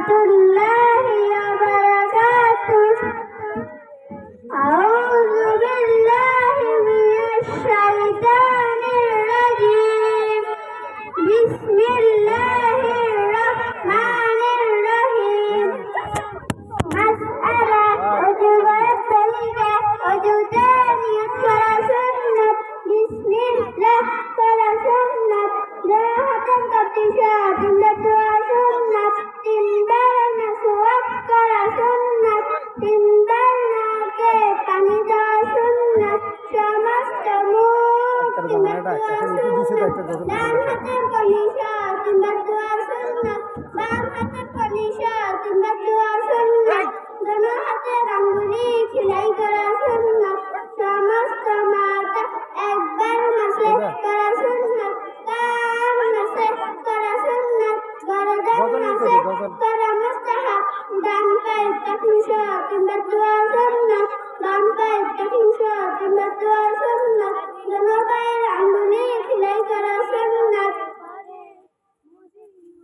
الله وبركاته أعوذ بالله من الشيطان الرجيم بسم الله الرحمن الرحيم مسألة وجوبات طريقة وجودانية كلا سنة بسم الله كلا سنة جراحة كبتشات لدوا سنة تنبرنا سوات كلا سنة تنبرنا كي پانيدا سنة সমস্ত মুখ ডান হাতের কনিশা তোমরা দোয়া সুন্নাত বাম হাতের কনিশা তোমরা দোয়া সুন্নাত দোনো হাতের আঙ্গুলি সেলাই করা সুন্নাত সমস্ত মাথা একবার মাসে করা সুন্নাত কান মাসে করা সুন্নাত গরদান মাসে করা মুস্তাহাব ডান পায়ের কাঠিংশ তোমরা দোয়া সুন্নাত বাম পায়ের কাঠিংশ তোমরা দোয়া